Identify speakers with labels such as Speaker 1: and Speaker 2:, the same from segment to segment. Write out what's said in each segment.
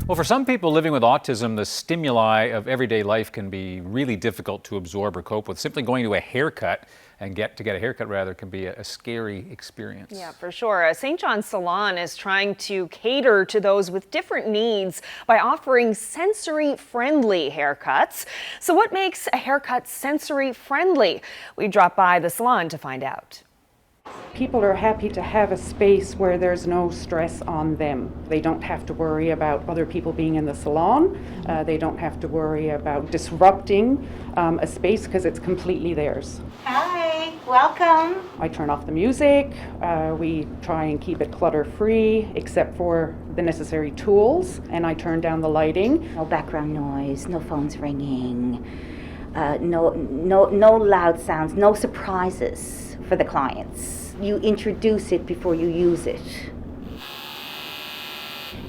Speaker 1: Well, for some people living with autism, the stimuli of everyday life can be really difficult to absorb or cope with. Simply going to a haircut and get a haircut rather can be a scary experience.
Speaker 2: Yeah, for sure. St. John's Salon is trying to cater to those with different needs by offering sensory-friendly haircuts. So what makes a haircut sensory-friendly? We dropped by the salon to find out.
Speaker 3: People are happy to have a space where there's no stress on them. They don't have to worry about other people being in the salon. They don't have to worry about disrupting a space because it's completely theirs.
Speaker 4: Hi, welcome.
Speaker 3: I turn off the music. We try and keep it clutter-free except for the necessary tools, and I turn down the lighting.
Speaker 4: No background noise, no phones ringing, no loud sounds, no surprises for the clients. You introduce it before you use it.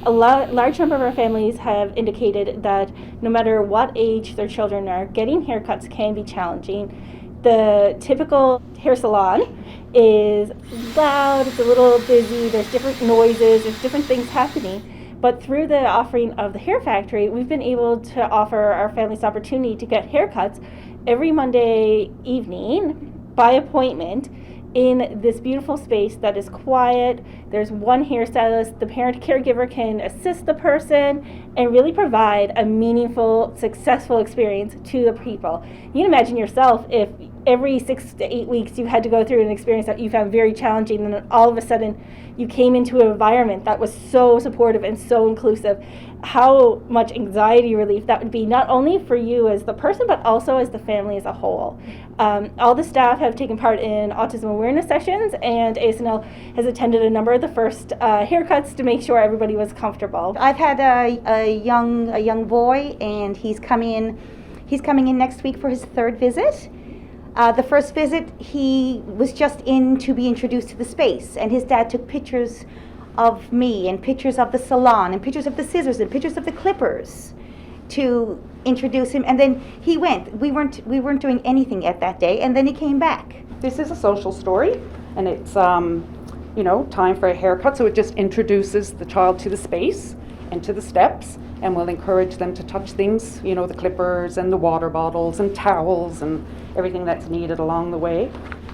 Speaker 5: A large number of our families have indicated that no matter what age their children are, getting haircuts can be challenging. The typical hair salon is loud, it's a little busy, there's different noises, there's different things happening. But through the offering of the Hair Factory, we've been able to offer our families the opportunity to get haircuts every Monday evening by appointment in this beautiful space that is quiet. There's one hairstylist. The parent caregiver can assist the person and really provide a meaningful, successful experience to the people. You can imagine yourself if every 6 to 8 weeks you had to go through an experience that you found very challenging, and then all of a sudden you came into an environment that was so supportive and so inclusive. How much anxiety relief that would be, not only for you as the person, but also as the family as a whole. All the staff have taken part in autism awareness sessions, and ASNL has attended a number of the first haircuts to make sure everybody was comfortable.
Speaker 4: I've had a young boy, and he's coming in next week for his third visit. The first visit, he was just in to be introduced to the space, and his dad took pictures of me and pictures of the salon and pictures of the scissors and pictures of the clippers to introduce him, and then he went. We weren't doing anything at that day, and then he came back.
Speaker 3: This is a social story, and it's time for a haircut, so it just introduces the child to the space and to the steps, and we'll encourage them to touch things, the clippers and the water bottles and towels and everything that's needed along the way.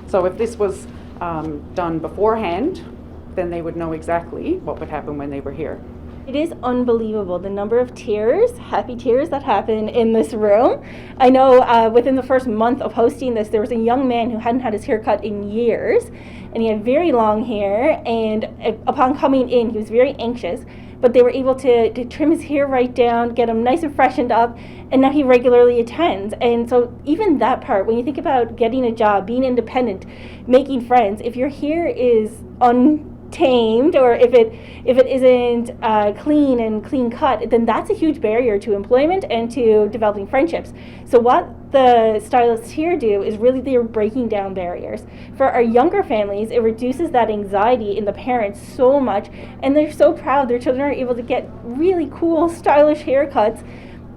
Speaker 3: So if this was done beforehand, then they would know exactly what would happen when they were here.
Speaker 5: It is unbelievable the number of tears, happy tears that happen in this room. I know within the first month of hosting this, there was a young man who hadn't had his hair cut in years, and he had very long hair, and upon coming in, he was very anxious, but they were able to trim his hair right down, get him nice and freshened up, and now he regularly attends. And so even that part, when you think about getting a job, being independent, making friends, if your hair is untamed, or if it isn't clean cut, then that's a huge barrier to employment and to developing friendships. So what the stylists here do is really they're breaking down barriers. For our younger families, it reduces that anxiety in the parents so much, and they're so proud their children are able to get really cool, stylish haircuts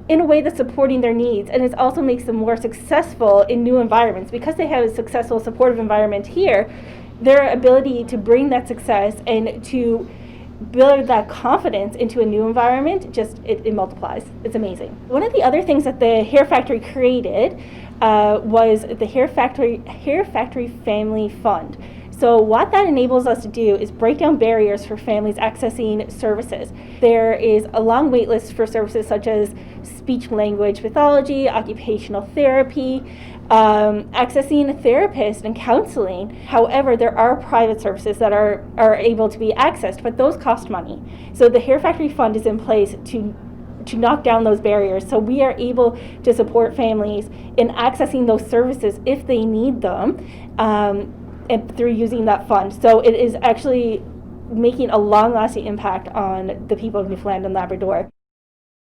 Speaker 5: in a way that's supporting their needs, and it also makes them more successful in new environments. Because they have a successful, supportive environment here, their ability to bring that success and to build that confidence into a new environment, it multiplies. It's amazing. One of the other things that the Hair Factory created was the Hair Factory Family Fund. So what that enables us to do is break down barriers for families accessing services. There is a long wait list for services such as speech language pathology, occupational therapy, accessing a therapist and counseling. However, there are private services that are able to be accessed, but those cost money. So the Hair Factory Fund is in place to knock down those barriers. So we are able to support families in accessing those services if they need them, and through using that fund. So it is actually making a long-lasting impact on the people of Newfoundland and Labrador.